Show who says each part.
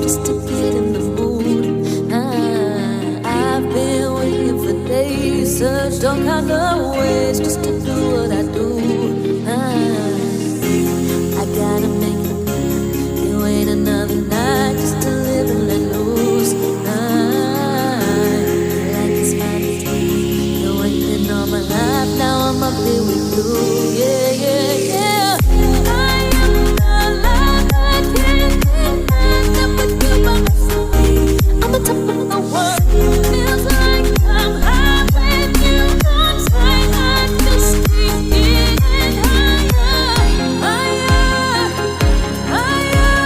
Speaker 1: just to get in the mood. I've been waiting for days, searched all kind of ways just to do what I do. I gotta make it. You ain't another night just to live and let loose. Like it's Friday. Been waiting all my life, now I'm up here with you. Yeah, yeah, yeah. I am alive, I can't end up with you by my side. I'm the top of the world. Feels like I'm high with you on time. I just keep getting higher, higher, higher,